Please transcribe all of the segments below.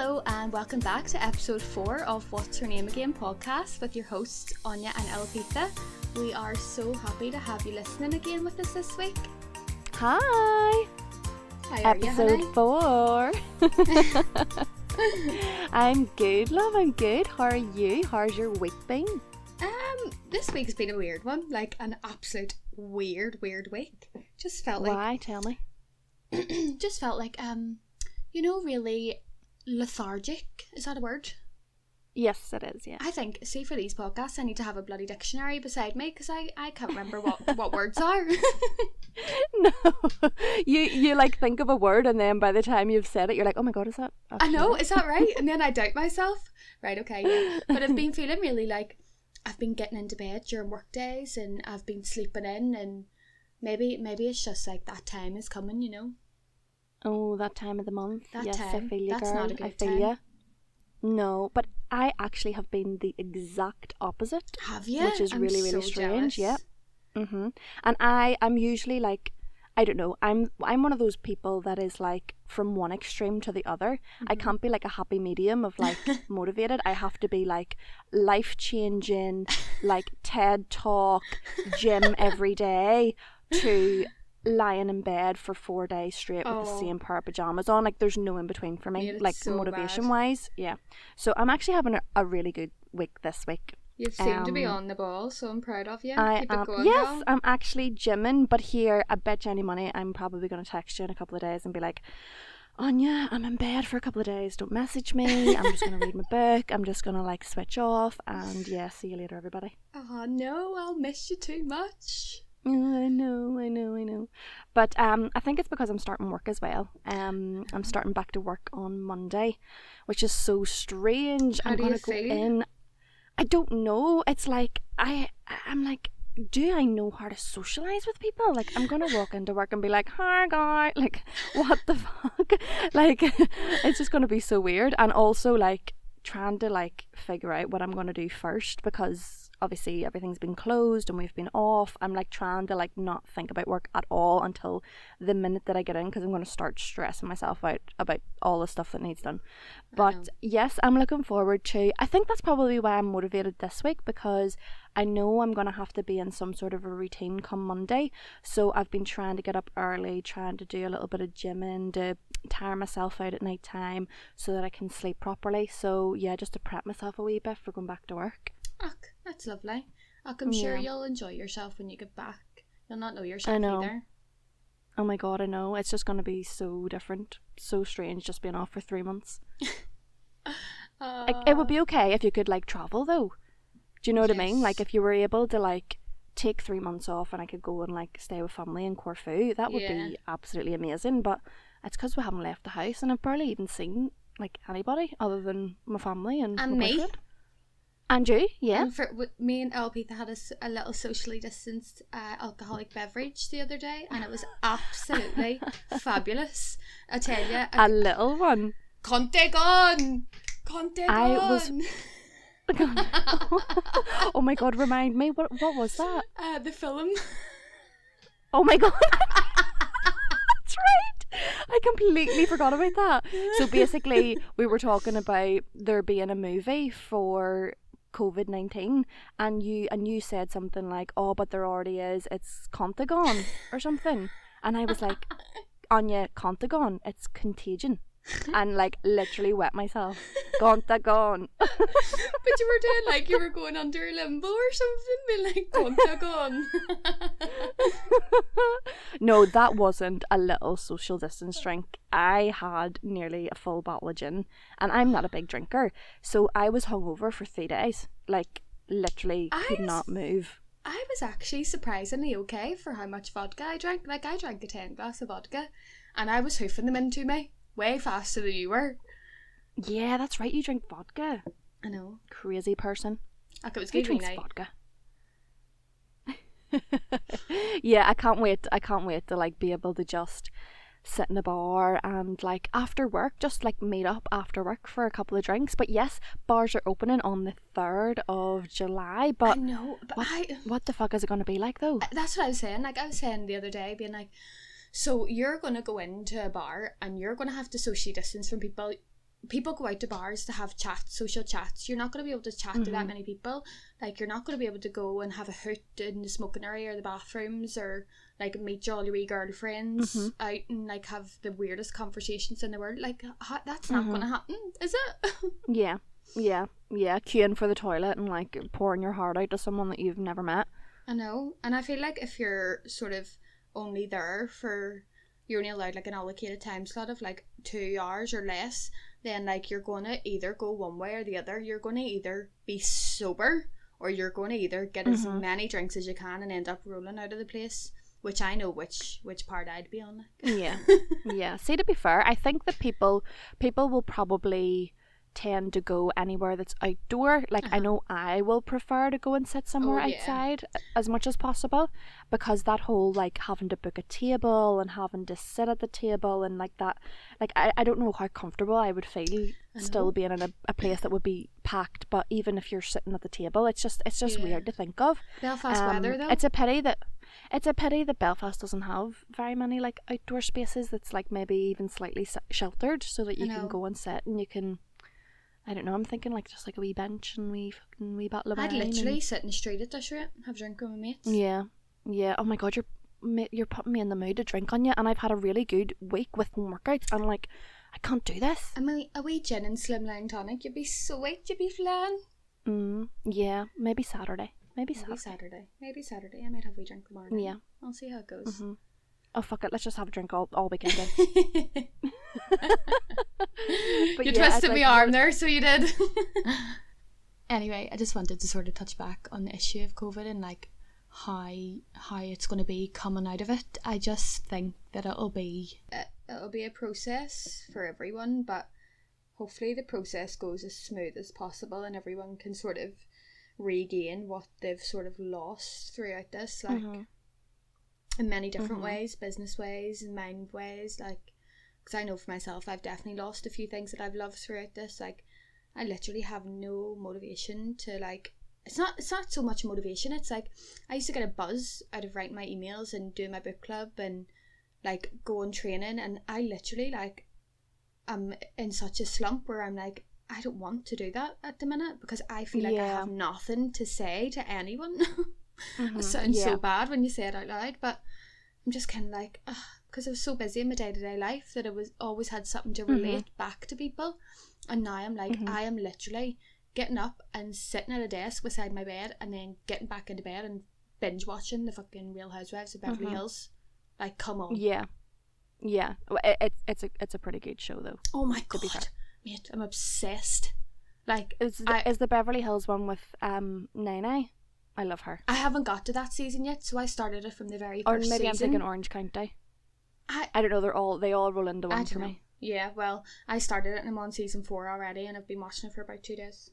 Hello and welcome back to episode 4 of What's Her Name Again podcast with your hosts Anya and Ep4. We are so happy to have you listening again with us this week. Hi! How are Episode you, 4. I'm good, love, I'm good. How are you? How's your week been? This week's been a weird one, like an absolute weird week. Just felt like... Why? Tell me. just felt like, really lethargic. Is that a word? Yes, it is, yeah. I think, see, for these podcasts, I need to have a bloody dictionary beside me because I can't remember what words are. No. You like think of a word and then by the time you've said it, you're like, oh my god, is that I know, right? is that right? And then I doubt myself. Right, okay, yeah. But I've been feeling really like I've been getting into bed during work days and I've been sleeping in, and maybe it's just like that time is coming, you know. Oh, that time of the month. That yes, time. I feel you, That's girl. not a good I feel time. you. No, but I actually have been the exact opposite. Have you? Which is I'm really, really so strange. jealous. Yeah. And I'm usually like, I don't know, I'm one of those people that is like from one extreme to the other. I can't be like a happy medium of like motivated. I have to be like life changing, like TED talk, gym every day, to lying in bed for 4 days straight with the same pair of pajamas on. Like there's no in between for me, Mate, like it's so motivation bad. wise. Yeah. So I'm actually having a really good week this week. You seem to be on the ball, so I'm proud of you. I Keep am, it going, yes, girl. I'm actually gymming, but here, I bet you any money, I'm probably going to text you in a couple of days and be like, Anya, I'm in bed for a couple of days, don't message me, I'm just going to read my book, I'm just going to like switch off, and yeah, see you later, everybody. Oh no, I'll miss you too much. I know. But I think it's because I'm starting work as well. I'm starting back to work on Monday, which is so strange. How I'm do going you to go feel? in. I don't know. It's like I'm like, do I know how to socialize with people? Like I'm gonna walk into work and be like, hi guy, like what the fuck? Like it's just gonna be so weird. And also like trying to like figure out what I'm gonna do first, because obviously everything's been closed and we've been off. I'm like trying to like not think about work at all until the minute that I get in, because I'm going to start stressing myself out about all the stuff that needs done. But yes, I'm looking forward to, I think that's probably why I'm motivated this week, because I know I'm going to have to be in some sort of a routine come Monday. So I've been trying to get up early, trying to do a little bit of gymming to tire myself out at night time so that I can sleep properly. So yeah, just to prep myself a wee bit for going back to work. Ugh, that's lovely. I'm sure you'll enjoy yourself when you get back. You'll not know yourself I know. either. Oh my god, I know. It's just going to be so different. So strange just being off for 3 months. It would be okay if you could like travel though. Do you know what I mean? Like if you were able to like take 3 months off and I could go and like stay with family in Corfu, that would be absolutely amazing. But it's because we haven't left the house and I've barely even seen like anybody other than my family and my me. boyfriend. And you, yeah. And me and Elpita had a little socially distanced alcoholic beverage the other day, and it was absolutely fabulous. I tell you, A little one. Conte gone. I was. Oh my god! Remind me. What was that? The film. Oh my god. That's right. I completely forgot about that. So basically, we were talking about there being a movie for COVID-19, and you said something like, oh, but there already is, it's Contagon or something, and I was like, Anya, Contagon, it's Contagion, and like literally wet myself. Contagon. But you were doing like you were going under a limbo or something, being like Contagon. No, that wasn't a little social distance drink. I had nearly a full bottle of gin, and I'm not a big drinker, so I was hungover for 3 days. Like literally could not move. I was actually surprisingly okay for how much vodka I drank. Like I drank a 10 glass of vodka, and I was hoofing them into me way faster than you were. Yeah, that's right. You drink vodka. I know. Crazy person. Like it was Who good drinks night. vodka? Yeah, I can't wait to like be able to just sit in a bar and like after work just like meet up after work for a couple of drinks. But yes, bars are opening on the 3rd of July, but I know, but what the fuck is it going to be like though? That's what I was saying. Like I was saying the other day, being like, so you're going to go into a bar and you're going to have to socially distance from people people go out to bars to have chats, social chats. You're not going to be able to chat to that many people. Like, you're not going to be able to go and have a hoot in the smoking area or the bathrooms, or like meet your wee girlfriends out and like have the weirdest conversations in the world. Like, that's not going to happen, is it? Yeah, queuing for the toilet and like pouring your heart out to someone that you've never met. I know. And I feel like if you're sort of only there for, you're only allowed like an allocated time slot of like 2 hours or less, then like you're going to either go one way or the other. You're going to either be sober, or you're going to either get as many drinks as you can and end up rolling out of the place, which I know which part I'd be on. Yeah. Yeah. See, to be fair, I think that people will probably tend to go anywhere that's outdoor. Like, I know I will prefer to go and sit somewhere outside as much as possible, because that whole like having to book a table and having to sit at the table and like that, like I don't know how comfortable I would feel still being in a place that would be packed. But even if you're sitting at the table, it's just weird to think of. Belfast weather though. It's a pity that Belfast doesn't have very many like outdoor spaces that's like maybe even slightly sheltered, so that you can go and sit and you can, I don't know, I'm thinking like just like a wee bench and wee bottle of wine. I'd literally sit in the street at this rate and have a drink with my mates. Yeah. Oh my god, you're putting me in the mood to drink on you, and I've had a really good week with home workouts, and like I can't do this. I mean, a wee gin and slimline tonic, you'd be sweet, you'd be flan. Yeah, maybe Saturday. Maybe Saturday. I might have a wee drink tomorrow night. Yeah. I'll see how it goes. Oh fuck it, let's just have a drink all weekend then. But you twisted my arm there, so you did. Anyway, I just wanted to sort of touch back on the issue of COVID and like how it's going to be coming out of it. I just think that it'll be a process for everyone, but hopefully the process goes as smooth as possible and everyone can sort of regain what they've sort of lost throughout this, like in many different ways, business ways and mind ways, like, because I know for myself I've definitely lost a few things that I've loved throughout this. Like, I literally have no motivation to like, it's not so much motivation, it's like I used to get a buzz out of writing my emails and doing my book club and like going training, and I literally like I'm in such a slump where I'm like, I don't want to do that at the minute because I feel like I have nothing to say to anyone. It sounds so bad when you say it out loud, but I'm just kind of like, because I was so busy in my day-to-day life that I was always had something to relate back to people, and now I'm like, I am literally getting up and sitting at a desk beside my bed and then getting back into bed and binge watching the fucking Real Housewives of Beverly Hills. Like, come on. Yeah. It's a pretty good show though. Oh my god, mate, I'm obsessed. Like, is the Beverly Hills one with Nene? I love her. I haven't got to that season yet, so I started it from the very first season. Or maybe I'm thinking Orange County. I don't know. They all roll into one for me. Yeah, well, I started it and I'm on season 4 already, and I've been watching it for about 2 days.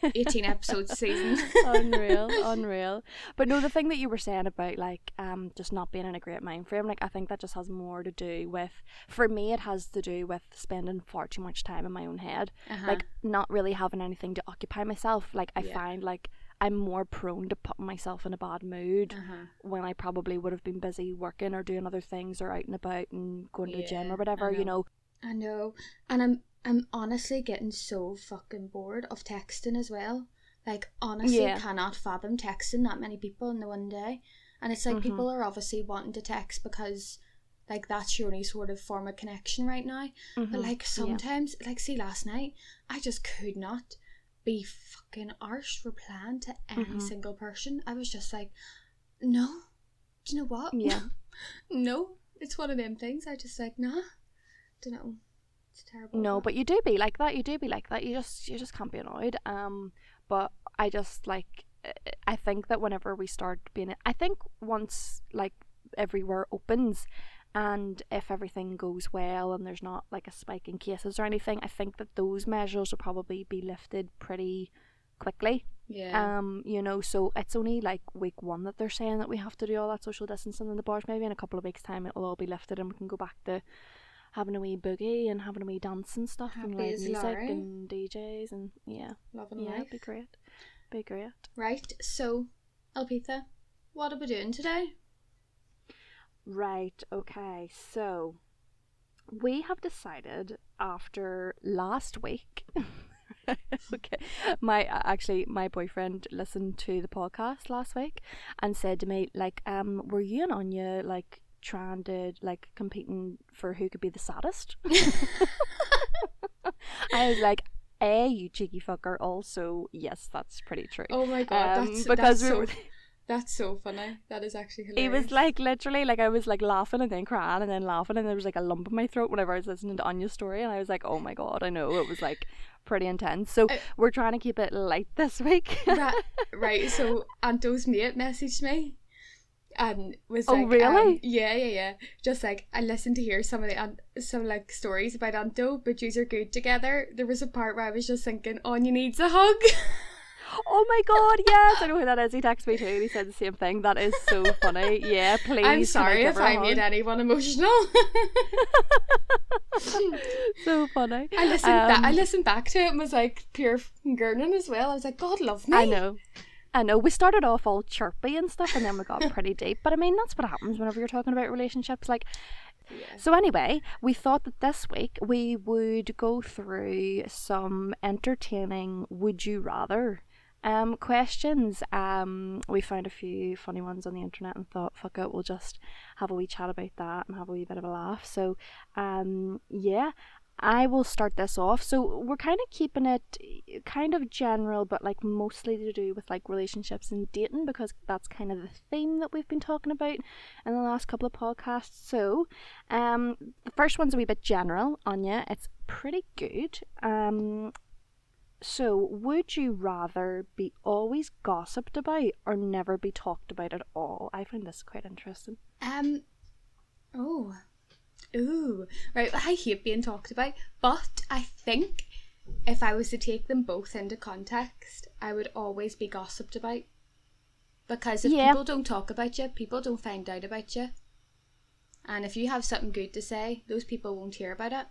18 episodes season. Unreal. But no, the thing that you were saying about like just not being in a great mind frame, like I think that just has more to do with, for me it has to do with spending far too much time in my own head, like not really having anything to occupy myself. Like I find like I'm more prone to putting myself in a bad mood when I probably would have been busy working or doing other things or out and about and going to the gym or whatever, you know. I know, and I'm honestly getting so fucking bored of texting as well. Like, honestly, cannot fathom texting that many people in the one day. And it's like people are obviously wanting to text because like that's your only sort of form of connection right now. But like sometimes, like see last night, I just could not be fucking arsed replying to any single person. I was just like, no, do you know what? Yeah. No, it's one of them things. I just like, nah, don't know. It's terrible. No, but you do be like that. You just can't be annoyed. But I just like, I think that whenever we start being, I think once like everywhere opens, and if everything goes well and there's not like a spike in cases or anything, I think that those measures will probably be lifted pretty quickly. Yeah. You know, so it's only like week 1 that they're saying that we have to do all that social distancing in the bars. Maybe in a couple of weeks' time it'll all be lifted and we can go back to having a wee boogie and having a wee dance and stuff. Happy and live music Larry. And DJs and loving life. It'd be great. Right, so Alpitha, what are we doing today? Right, okay, so we have decided after last week. Okay, my boyfriend listened to the podcast last week and said to me, like, were you and Anya like trying to like competing for who could be the saddest? I was like, you cheeky fucker. Also, yes, that's pretty true. Oh my god, that's so funny. That is actually hilarious. It was like literally like I was like laughing and then crying and then laughing, and there was like a lump in my throat whenever I was listening to Anya's story, and I was like, oh my god, I know, it was like pretty intense. So we're trying to keep it light this week. Right. So Anto's mate messaged me and was like, oh really? Yeah. Just like, I listened to hear some like stories about Anto, but yous are good together. There was a part where I was just thinking, Anya needs a hug. Oh my god, yes, I know who that is. He texted me too and he said the same thing. That is so funny. Yeah, please. I'm sorry if I made anyone emotional. So funny. I listened back to it and was like pure gurning as well. I was like, God love me. I know. We started off all chirpy and stuff and then we got pretty deep. But I mean, that's what happens whenever you're talking about relationships. Like, yeah. So anyway, we thought that this week we would go through some entertaining would you rather questions. We found a few funny ones on the internet and thought, fuck it, we'll just have a wee chat about that and have a wee bit of a laugh. So yeah, I will start this off. So we're kind of keeping it kind of general, but like mostly to do with like relationships and dating, because that's kind of the theme that we've been talking about in the last couple of podcasts. So the first one's a wee bit general, Anya. It's pretty good. So would you rather be always gossiped about or never be talked about at all? I find this quite interesting. Ooh, right, I hate being talked about, but I think if I was to take them both into context, I would always be gossiped about. Because if people don't talk about you, people don't find out about you. And if you have something good to say, those people won't hear about it.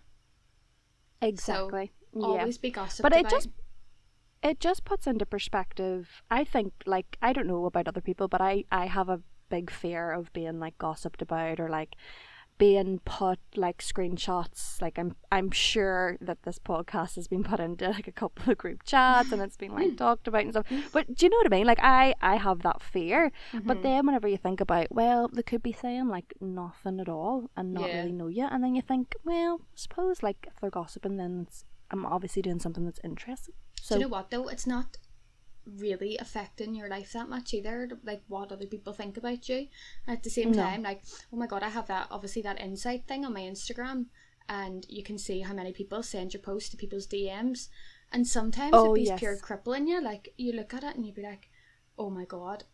Exactly. So, always be gossiped about. But it just puts into perspective, I think, like, I don't know about other people, but I have a big fear of being like gossiped about or like being put like screenshots. Like I'm sure that this podcast has been put into like a couple of group chats and it's been like talked about and stuff. But do you know what I mean? Like I have that fear. Mm-hmm. But then whenever you think about, well, they could be saying like nothing at all and not really know you, and then you think, well, I suppose like if they're gossiping, then I'm obviously doing something that's interesting. So do you know what though? It's not really affecting your life that much either, like what other people think about you. At the same time, like, oh my god, I have that insight thing on my Instagram, and you can see how many people send your posts to people's DMs, and sometimes it be pure crippling you. Like you look at it and you'd be like, oh my god,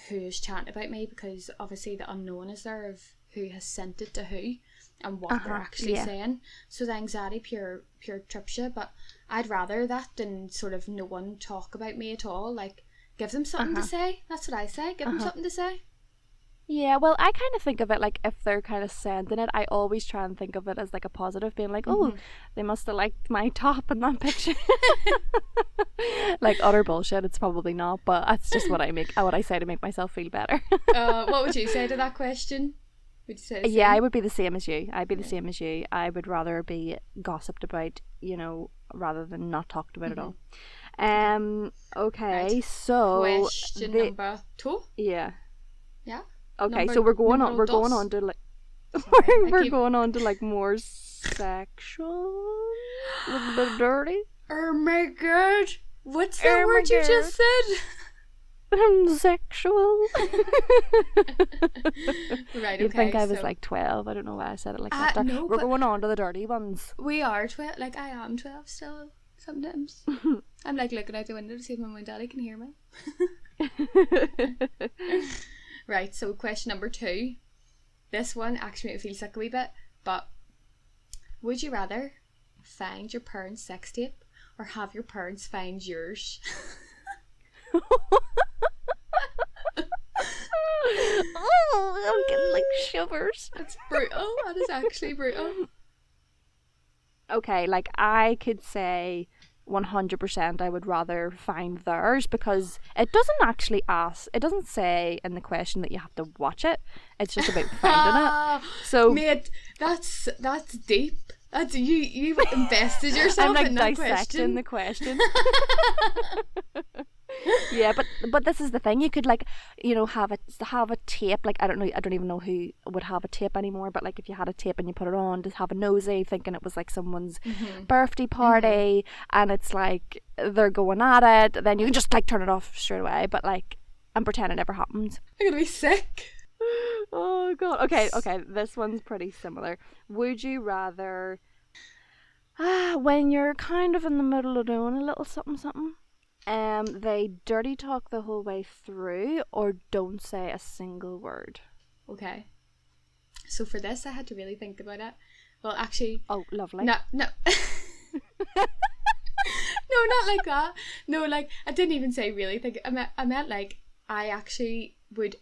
who is chatting about me? Because obviously the unknown is there of who has sent it to who and what they're actually saying. So the anxiety pure trips you. But I'd rather that than sort of no one talk about me at all. Like, give them something to say. That's what I say. Give them something to say. Yeah, well, I kind of think of it like if they're kind of sending it, I always try and think of it as like a positive, being like, oh, they must have liked my top in that picture. Like utter bullshit. It's probably not, but that's just what I say to make myself feel better. What would you say to that question? Would you say the same? Yeah, I would be the same as you. I'd be the same as you. I would rather be gossiped about, rather than not talked about at all. Okay, right. So question number 2. Yeah. Yeah. Okay, so we're going on to like we're going on to like more sexual, a little bit dirty. Oh my god! What's that word you just said? Sexual. Right, okay. You'd think I was like 12. I don't know why I said it like that. No, we're going on to the dirty ones. We are 12. Like, I am 12 still sometimes. I'm like looking out the window to see if my mum and daddy can hear me. Right, so question number 2. This one actually made me feel sick a wee bit, but would you rather find your parents' sex tape or have your parents find yours? Oh, I'm getting like shivers. It's brutal. That is actually brutal. Okay, like I could say 100% I would rather find theirs, because it doesn't say in the question that you have to watch it. It's just about finding it. So mate, that's deep. You invested yourself I'm like in that dissecting question. the question. Yeah, but this is the thing. You could like, have a tape. Like I don't know. I don't even know who would have a tape anymore. But like if you had a tape and you put it on, to have a nosy, thinking it was like someone's birthday party, and it's like they're going at it. Then you can just like turn it off straight away. But like, and pretend it never happened. I'm gonna be sick. Oh god. Okay. This one's pretty similar. Would you rather, when you're kind of in the middle of doing a little something, they dirty talk the whole way through, or don't say a single word? Okay. So for this, I had to really think about it. Well, actually. Oh, lovely. No. No, not like that. No, like I didn't even say really think. I meant like I actually would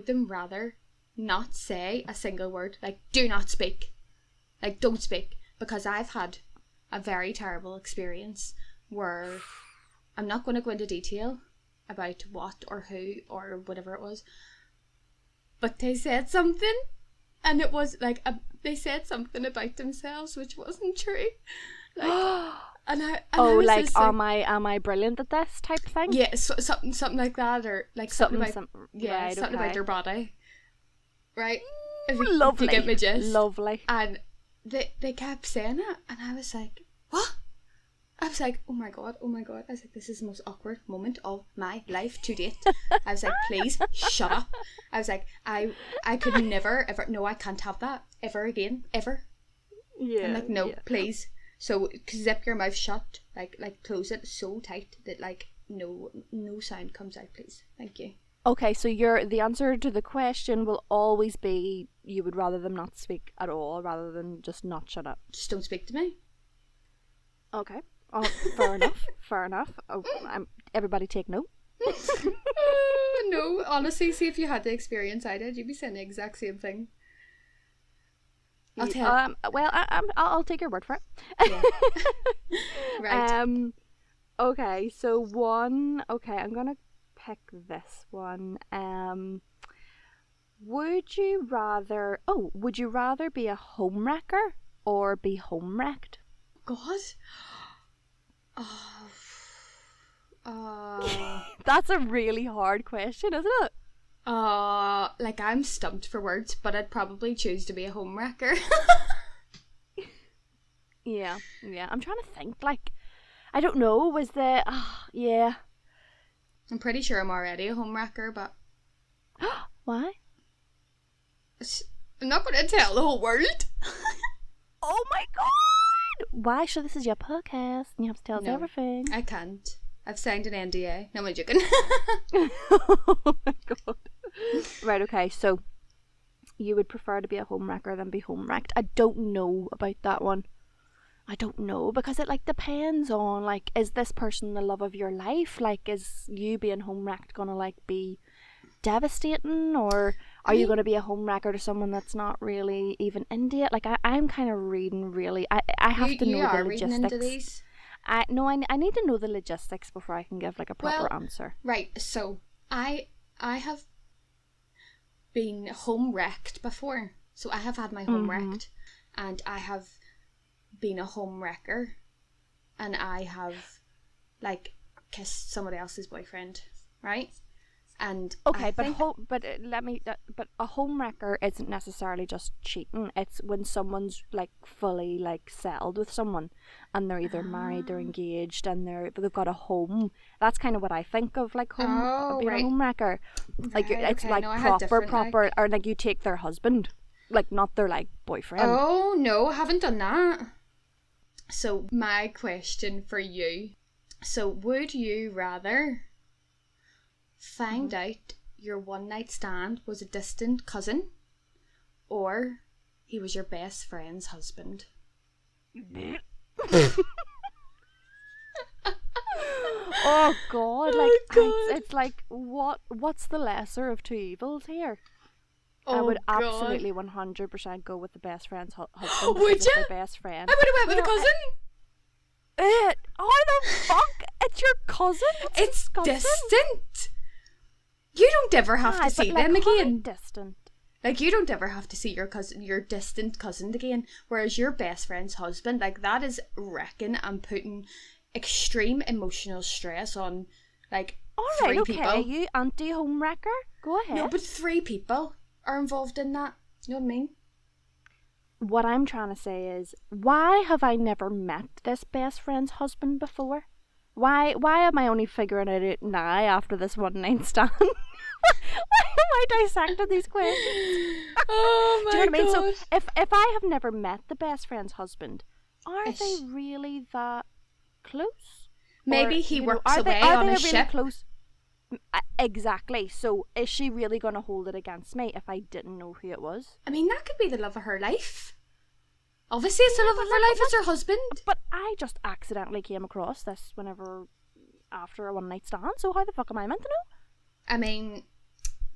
them rather not say a single word. Like, do not speak. Like, don't speak. Because I've had a very terrible experience where I'm not going to go into detail about what or who or whatever it was, but they said something, and it was like they said something about themselves which wasn't true. Like, and I was like, just am I brilliant at this type thing? Yeah, something like that, or like something about right, something about their body, right? Lovely, if you get my gist. Lovely. And they kept saying it, and I was like, what? I was like, oh my god. I was like, this is the most awkward moment of my life to date. I was like, please shut up. I was like, I could never ever, no, I can't have that ever again, ever. Yeah. I'm like, no, please. So zip your mouth shut, like close it so tight that like no sound comes out, please. Thank you. Okay, so the answer to the question will always be you would rather them not speak at all rather than just not shut up. Just don't speak to me. Okay. Oh, fair enough. Oh, everybody take note. No, honestly, see if you had the experience I did, you'd be saying the exact same thing. I'll tell. Well, I'll take your word for it. Yeah. Right. Okay, so one. Okay, I'm gonna pick this one. Would you rather? Oh, would you rather be a homewrecker or be home wrecked? God. That's a really hard question, isn't it? Like I'm stumped for words, but I'd probably choose to be a homewrecker. Yeah. I'm trying to think. Like, I don't know. Was there? Yeah. I'm pretty sure I'm already a homewrecker, but why? I'm not going to tell the whole world. Oh my god! Why? Sure, this is your podcast, and you have to tell us everything. I can't. I've signed an NDA. No, I'm joking. Oh my god. Right, okay, so you would prefer to be a homewrecker than be home wrecked. I don't know about that one. I don't know, because it like depends on like, is this person the love of your life? Like, is you being home wrecked gonna like be devastating, or are you going to be a home wrecker to someone that's not really even into it? Like I'm kind of reading really. I have to know the logistics. Into these? I need to know the logistics before I can give like a proper answer. Right. So I have been home wrecked before. So I have had my home wrecked, and I have been a home wrecker, and I have like kissed somebody else's boyfriend, right? And okay, but a home wrecker isn't necessarily just cheating. It's when someone's like fully like settled with someone, and they're either married, they're engaged, and they've got a home. That's kind of what I think of like being a home wrecker. Like it's like proper, or like you take their husband, like not their like boyfriend. Oh no, I haven't done that. So my question for you: so would you rather find out your one night stand was a distant cousin, or he was your best friend's husband? Oh god, like it's like what's the lesser of two evils here? I would absolutely 100% go with the best friend's husband. Would you? The best friend. I would have went with a cousin. How the fuck? It's your cousin? It's distant. You don't ever have to see them again. Distant. Like, you don't ever have to see your cousin, your distant cousin again, whereas your best friend's husband, like, that is wrecking and putting extreme emotional stress on, like, Alright, three okay, people. you anti-homewrecker. Go ahead. No, but 3 people are involved in that. You know what I mean? What I'm trying to say is, why have I never met this best friend's husband before? Why am I only figuring it out now after this one night stand? Why am I dissecting these questions? Oh my Do you know what I mean? God. So if I have never met the best friend's husband, are Ish. they really that close? Maybe Or, he you know, works are away they, are on they a really ship. close? Exactly. So is she really going to hold it against me if I didn't know who it was? I mean, that could be the love of her life. Obviously, it's the love of her life. It's her husband. But I just accidentally came across this whenever after a one night stand. So how the fuck am I meant to know? I mean,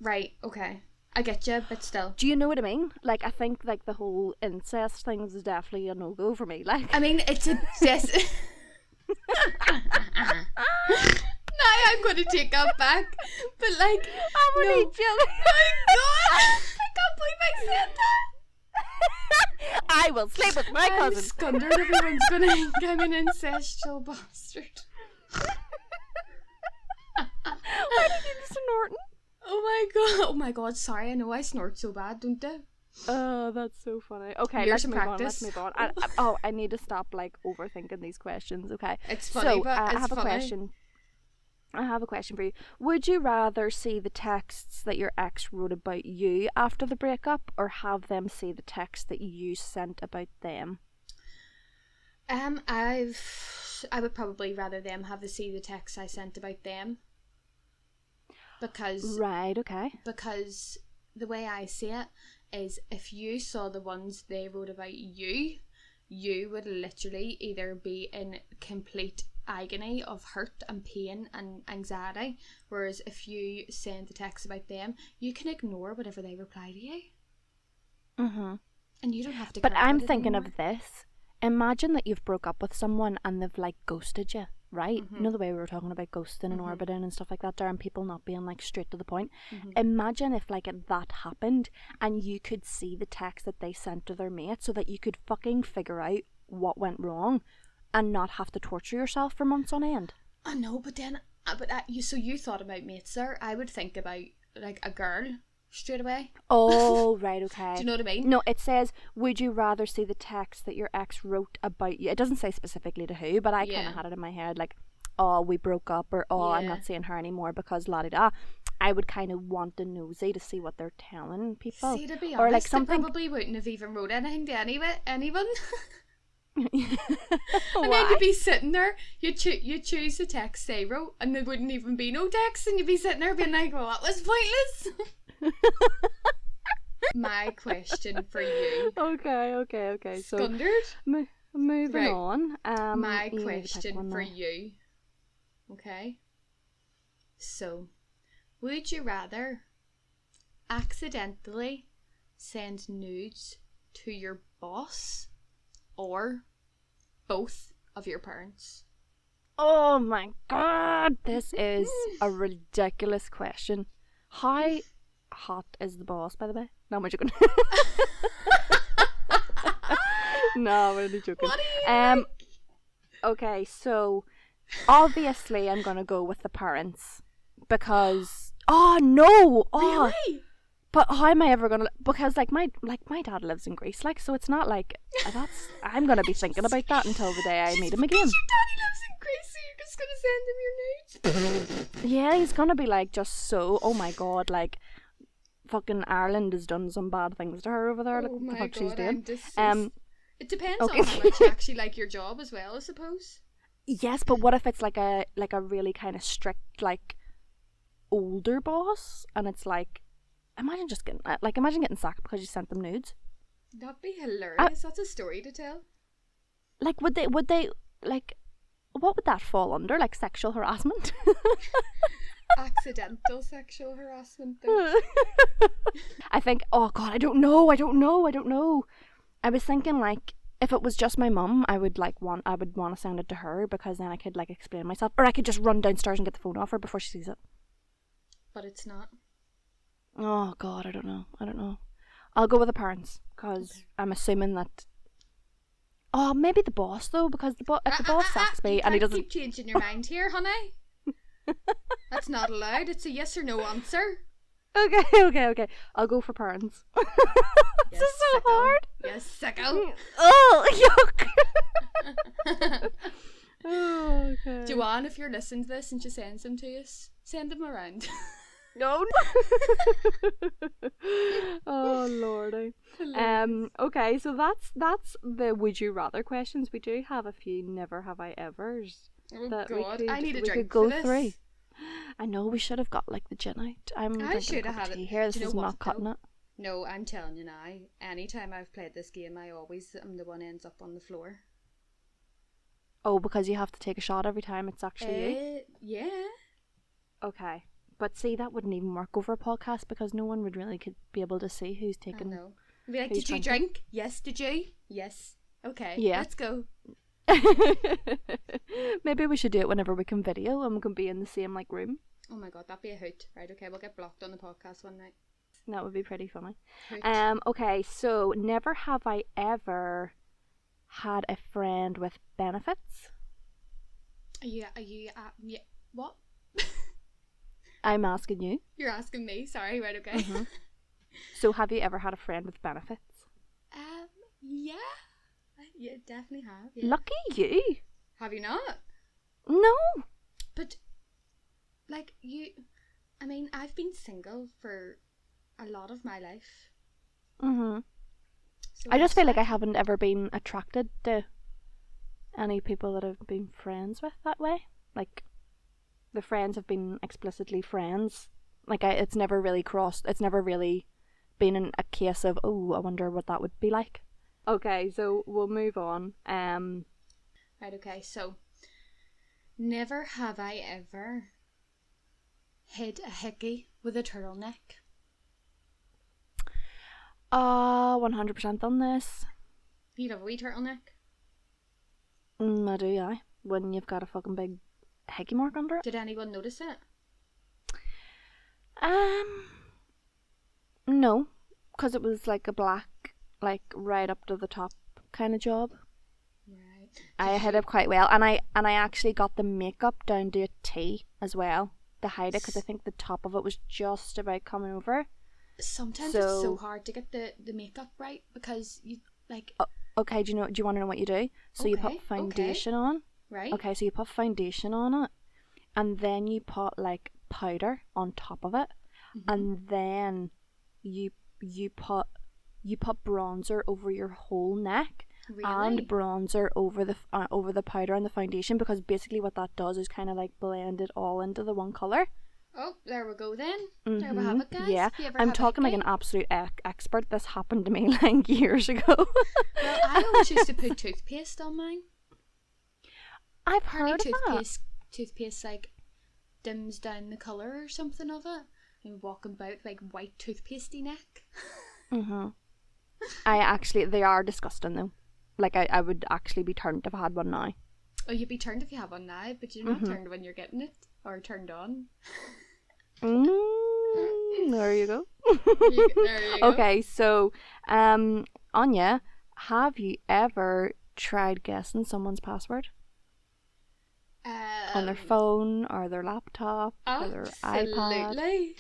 right, okay. I get you, but still. Do you know what I mean? Like, I think like the whole incest thing is definitely a no go for me. Like, I mean, it's a Now I'm going to take that back. But, like, I'm no. only joking. My God! I can't believe I said that. I will sleep with my I'm cousin. scundered. Everyone's going to think I'm an incestual bastard. Why did you snorting? Oh my God, sorry, I know I snort so bad, don't I? Oh, that's so funny. Okay, Years let's of move on. practice. Let's move on. I need to stop like overthinking these questions. Okay, It's funny, so but I it's have a funny. question. I have a question for you. Would you rather see the texts that your ex wrote about you after the breakup, or have them see the text that you sent about them? I would probably rather them have to see the text I sent about them. Because Right. Okay. the way I see it is, if you saw the ones they wrote about you, you would literally either be in complete agony of hurt and pain and anxiety, whereas if you send the text about them, you can ignore whatever they reply to you, and you don't have to But cry I'm about it thinking anymore. of this. Imagine that you've broke up with someone and they've like ghosted you, right? You know the way we were talking about ghosting and orbiting and stuff like that there, and people not being like straight to the point. Imagine if like that happened and you could see the text that they sent to their mate, so that you could fucking figure out what went wrong and not have to torture yourself for months on end. I know, but then you thought about mates there. I would think about like a girl straight away. Oh, right, okay. Do you know what I mean? No, it says, would you rather see the text that your ex wrote about you? It doesn't say specifically to who, but I kind Yeah. of had it in my head, like, oh, we broke up, or oh, I'm Yeah. not seeing her anymore because la-di-da. I would kind of want the nosy to see what they're telling people. See, to be or honest, like they something. probably wouldn't have even wrote anything to anyone. And Why? then you'd be sitting there, you choose the text they wrote, and there wouldn't even be no text, and you'd be sitting there being like, well, that was pointless. My question for you, Okay. So Scundered, moving Right. on. my you need to pick question one for now. you, okay? So, would you rather accidentally send nudes to your boss or both of your parents? Oh my god, this is a ridiculous question. How hot is the boss, by the way? No, I'm joking. No, I'm only joking. What do you Okay, so obviously I'm gonna go with the parents because Really? but how am I ever gonna, because like my dad lives in Greece, like, so it's not like that's I'm gonna be thinking about that until the day I meet him again. Your daddy lives in Greece, so you're just gonna send him your nudes? Yeah, he's gonna be like just so, oh my god, like fucking Ireland has done some bad things to her over there. Like, Oh what the my fuck she's God, doing? I'm just it depends okay. on how much you actually like your job as well, I suppose. Yes, but what if it's like a really kind of strict, like older boss, and it's like, imagine getting sacked because you sent them nudes. That'd be hilarious. That's a story to tell. Like, would they like, what would that fall under? Like sexual harassment? Accidental sexual harassment though. I think, oh god, I don't know. I was thinking like, if it was just my mum, I would want to send it to her, because then I could like explain myself, or I could just run downstairs and get the phone off her before she sees it. But it's not. Oh god, I don't know. I'll go with the parents because I'm assuming that. Oh, maybe the boss though, because if the boss sacks me and he doesn't keep changing your mind here, honey. That's not allowed. It's a yes or no answer. Okay. I'll go for parents. This is so hard. Yes, sicko. Oh, yuck. Oh, okay. Joanne, if you're listening to this and she sends them to us, send them around. No. Oh lordy. Okay, so that's the would you rather questions. We do have a few never have I evers. Oh that God, I need a drink could go for this. through. I know we should have got like the gin out. I should have had it here. This is not cutting it. No, I'm telling you now. Anytime I've played this game, I always am the one ends up on the floor. Oh, because you have to take a shot every time it's actually you? Yeah. Okay. But see, that wouldn't even work over a podcast because no one would really could be able to see who's taking. I know. Be like, did you drink? Yes. Did you? Yes. Okay. Yeah. Let's go. Maybe we should do it whenever we can video and we can be in the same like room. Oh my God, that'd be a hoot. Right, okay, we'll get blocked on the podcast one night. That would be pretty funny. Hoot. Okay, so never have I ever had a friend with benefits. Yeah, what? I'm asking you. You're asking me, sorry, right, okay. Mm-hmm. So have you ever had a friend with benefits? Yeah. Yeah, definitely have. Yeah. Lucky you. Have you not? No. But, like, I've been single for a lot of my life. Mm-hmm. So I just feel like I haven't ever been attracted to any people that I've been friends with that way. Like, the friends have been explicitly friends. Like, it's never really crossed. It's never really been in a case of, oh, I wonder what that would be like. Okay, so we'll move on. Right, okay, so never have I ever hid a hickey with a turtleneck. 100% on this. You love a wee turtleneck? I do, yeah. When you've got a fucking big hickey mark under it. Did anyone notice it? No, because it was like a black, like right up to the top kind of job. Right. I hid it quite well, and I actually got the makeup down to a T as well to hide it because I think the top of it was just about coming over. Sometimes it's so hard to get the makeup right because you like. Okay, do you want to know what you do? So you put foundation on. Right. Okay, so you put foundation on it, and then you put like powder on top of it, and then you put bronzer over your whole neck. Really? And bronzer over the powder and the foundation, because basically what that does is kind of like blend it all into the one colour. Oh, there we go then. There we have it, guys. Yeah, I'm talking like an absolute expert. This happened to me like years ago. Well, I always used to put toothpaste on mine. I've heard of that. Toothpaste like dims down the colour or something of it. And walking about with like white toothpastey neck. They are disgusting though. Like I would actually be turned if I had one now. Oh, you'd be turned if you have one now, but you're not turned when you're getting it or turned on. There you go. There you go. Okay, so Anya, have you ever tried guessing someone's password? On their phone or their laptop or their iPad? Absolutely.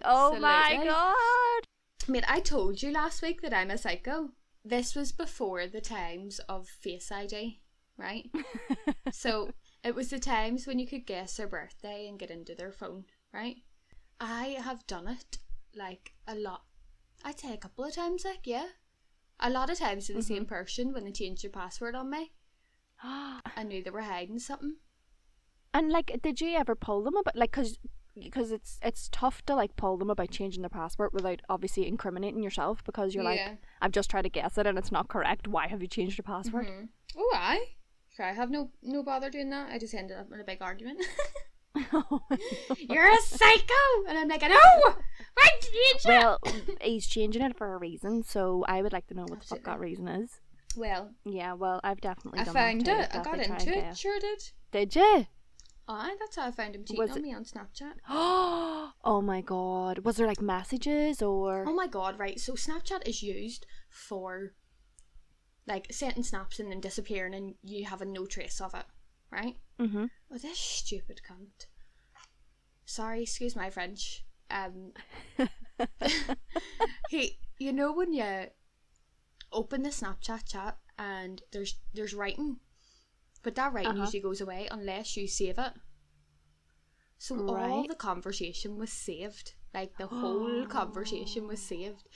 Oh my God. I mean, I told you last week that I'm a psycho. This was before the times of Face ID, right? So it was the times when you could guess their birthday and get into their phone, right? I have done it like a lot. I'd say a couple of times, like, yeah. A lot of times to the same person when they changed their password on me. I knew they were hiding something. And like, did you ever pull them about, like, because it's tough to like pull them about changing their password without obviously incriminating yourself, because you're like, I've just tried to guess it and it's not correct. Why have you changed your password? Oh, I have no bother doing that. I just ended up in a big argument. You're a psycho, and I'm like, no, why change it? Well, he's changing it for a reason, so I would like to know what the fuck that reason is. Well, yeah, well, I've definitely done found that too. it. I got into it. Sure did. Did you? Aye, that's how I found him cheating Was on it- me on Snapchat. Oh my god. Was there like messages or? Oh my god, right. So Snapchat is used for like sending snaps and then disappearing and you having no trace of it, right? Mm-hmm. Oh, this stupid cunt. Sorry, excuse my French. Hey, you know when you open the Snapchat chat and there's writing, but that writing usually goes away unless you save it. So all Right. the conversation was saved. Like the whole conversation was saved.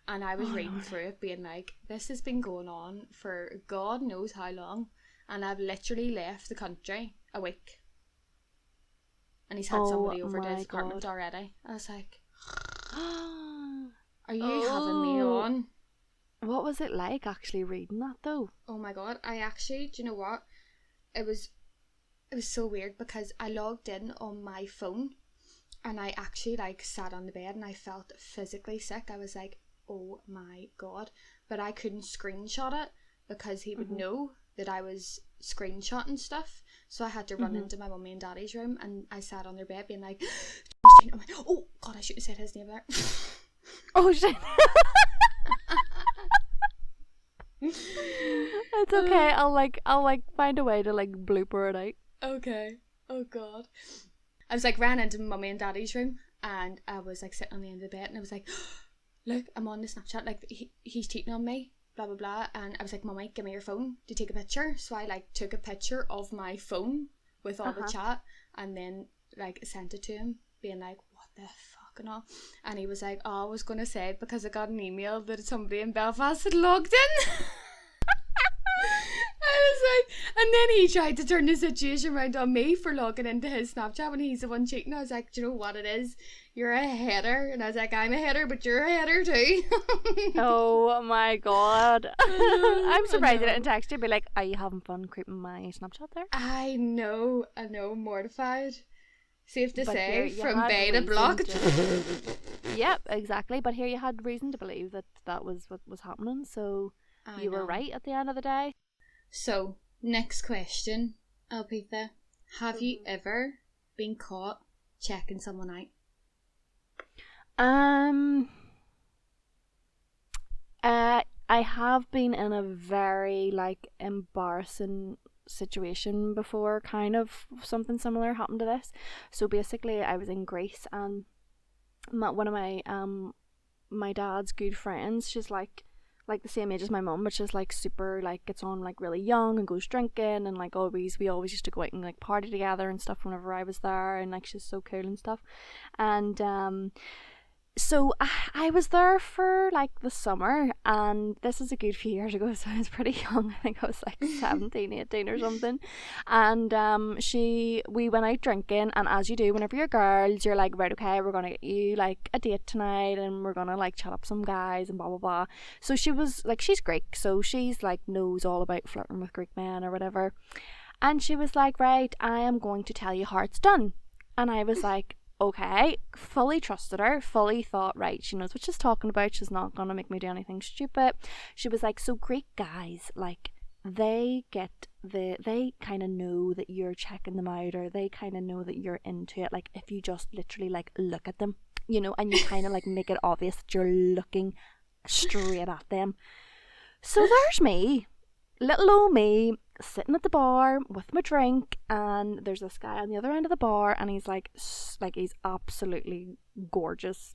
And I was reading through it being like, this has been going on for God knows how long. And I've literally left the country a week. And he's had somebody over to his apartment already. I was like, are you having me on? What was it like actually reading that though? Oh my god, I actually, do you know what? It was so weird because I logged in on my phone and I actually like sat on the bed and I felt physically sick. I was like, oh my god. But I couldn't screenshot it because he would know that I was screenshotting stuff. So I had to run into my mummy and daddy's room and I sat on their bed being like, oh god, I should have said his name there. Oh shit. It's okay. I'll find a way to like blooper it out. Okay. Oh god. I was like ran into mummy and daddy's room and I was like sitting on the end of the bed and I was like, look, I'm on the Snapchat, like he's cheating on me, blah blah blah. And I was like, mummy, give me your phone to take a picture. So I like took a picture of my phone with all the chat and then like sent it to him being like, what the fuck and all. And he was like, oh, I was gonna say because I got an email that somebody in Belfast had logged in. I was like, and then he tried to turn the situation around on me for logging into his Snapchat when he's the one cheating. I was like, do you know what it is? You're a header. And I was like, I'm a header, but you're a header too. Oh my god. I'm surprised I didn't text you and be like, are you having fun creeping my Snapchat there? I know, mortified. Safe to But say, here you from had beta reason blocked. Yep, exactly. But here you had reason to believe that was what was happening, so I you were know. right at the end of the day. So, next question, Alpitha. Have you ever been caught checking someone out? I have been in a very like embarrassing situation before, kind of something similar happened to this. So basically I was in Greece and one of my dad's good friends, she's like the same age as my mum, but she's like super like gets on like really young and goes drinking and like we always used to go out and like party together and stuff whenever I was there, and like she's so cool and stuff. And so I was there for like the summer, and this is a good few years ago, so I was pretty young. I think I was like 17, 18 or something. And we went out drinking, and as you do whenever you're girls, you're like, right, okay, we're gonna get you like a date tonight and we're gonna like chat up some guys and blah blah blah. So she was like, she's Greek, so she's like knows all about flirting with Greek men or whatever. And she was like, right, I am going to tell you how it's done. And I was like, okay, fully trusted her, fully thought, right, she knows what she's talking about, she's not gonna make me do anything stupid. She was like, so Greek guys, like, they kind of know that you're checking them out, or they kind of know that you're into it, like, if you just literally, like, look at them, you know, and you kind of, like, make it obvious that you're looking straight at them. So there's me, little old me, sitting at the bar with my drink, and there's this guy on the other end of the bar, and he's like he's absolutely gorgeous,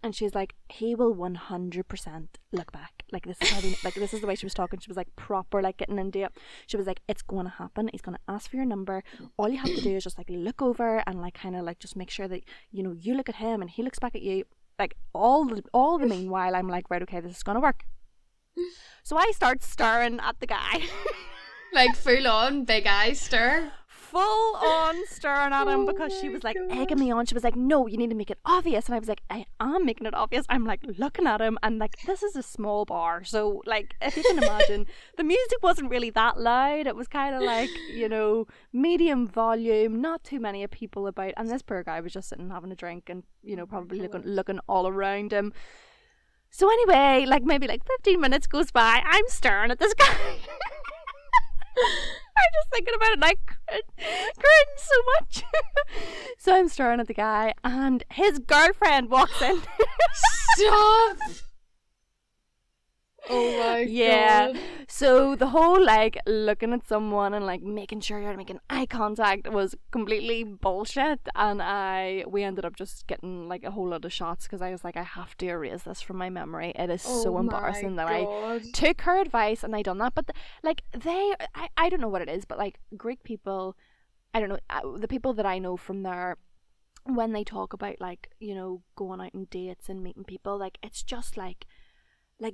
and she's like, he will 100% look back. Like, this is how this is the way she was talking. She was like proper like getting into it. She was like, it's going to happen, he's going to ask for your number, all you have to do is just like look over and like kind of like just make sure that, you know, you look at him and he looks back at you, like all the meanwhile I'm like, right, okay, this is going to work. So I start staring at the guy. Like full on big eye stir. Full on staring at him, because she was like egging me on. She was like, no, you need to make it obvious. And I was like, I am making it obvious. I'm like looking at him, and like this is a small bar, so like if you can imagine, the music wasn't really that loud. It was kind of like, you know, medium volume, not too many people about, and this poor guy was just sitting having a drink and, you know, probably looking all around him. So anyway, like maybe like 15 minutes goes by, I'm staring at this guy. I'm just thinking about it, like, cringe so much. So I'm staring at the guy, and his girlfriend walks in. Stop. Oh my Yeah. god. So the whole like looking at someone and like making sure you're making eye contact was completely bullshit, and we ended up just getting like a whole lot of shots because I was like, I have to erase this from my memory. It is so embarrassing that I took her advice and I done that. But I don't know what it is, but like Greek people, I don't know, the people that I know from there, when they talk about like, you know, going out on dates and meeting people, like it's just like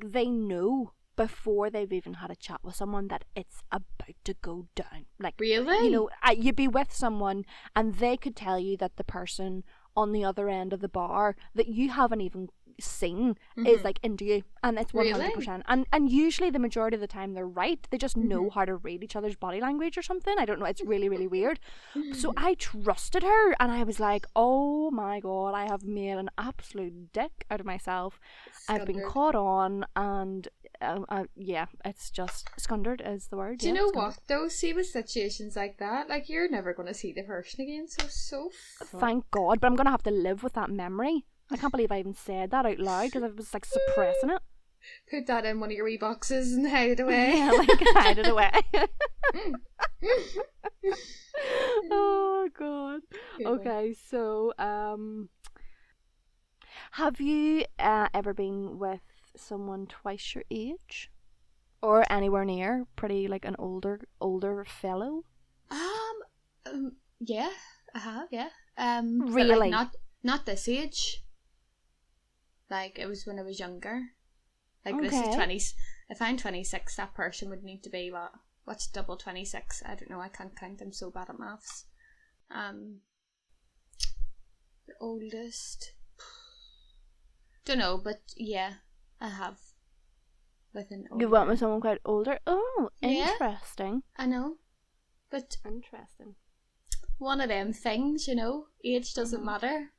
they know before they've even had a chat with someone that it's about to go down. Like, really? You know, you'd be with someone and they could tell you that the person on the other end of the bar that you haven't even seen is like into you, and it's 100%. Really? And usually the majority of the time they're right. They just know how to read each other's body language or something. I don't know. It's really, really weird. So I trusted her, and I was like, oh my god, I have made an absolute dick out of myself. I've been caught on, and yeah, it's just scundered is the word. Do you know what though? See, with situations like that, like you're never going to see the person again. So thank God, but I'm gonna have to live with that memory. I can't believe I even said that out loud because I was like suppressing it. Put that in one of your wee boxes and hide it away. Yeah, like hide it away. Oh god. Okay, so have you ever been with someone twice your age, or anywhere near pretty like an older fellow? Yeah, I have. Yeah. Really? But like not this age. Like it was when I was younger. Like okay. This is 20s. If I'm 26, that person would need to be what's double 26? I don't know. I can't count. I'm so bad at maths. The oldest. Don't know, but yeah, I have. With an older. You went with someone quite older. Oh, yeah, interesting. I know, but interesting. One of them things, you know. Age doesn't matter.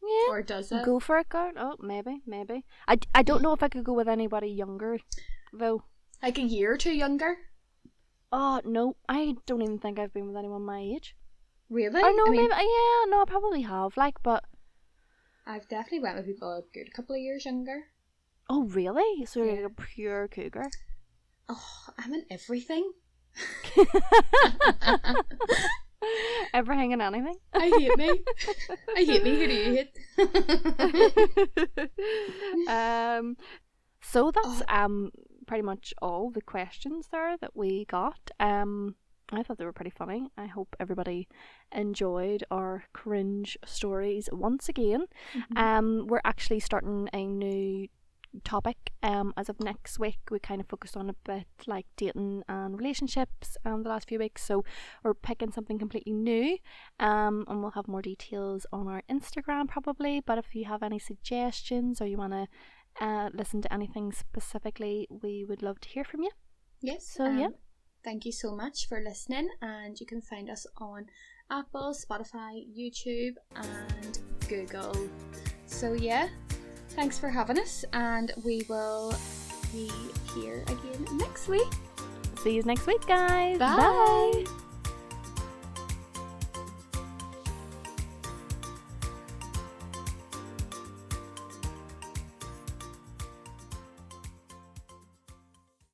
Yeah. Or does it? Go for it, girl. Oh, maybe. I don't know if I could go with anybody younger, though. Like a year or two younger? Oh, no. I don't even think I've been with anyone my age. Really? Or no, maybe. Yeah, no, I probably have. Like, but I've definitely went with people a good couple of years younger. Oh, really? So you're like a pure cougar? Oh, I'm in everything. Everything and anything. I hate me. Who do you hate? So that's pretty much all the questions there that we got. I thought they were pretty funny. I hope everybody enjoyed our cringe stories once again. We're actually starting a new topic as of next week. We kind of focused on a bit like dating and relationships the last few weeks, so we're picking something completely new, and we'll have more details on our Instagram probably. But if you have any suggestions or you want to listen to anything specifically, we would love to hear from you. Yes. So yeah, thank you so much for listening, and you can find us on Apple, Spotify, YouTube and Google. So yeah, thanks for having us, and we will be here again next week. See you next week, guys. Bye. Bye.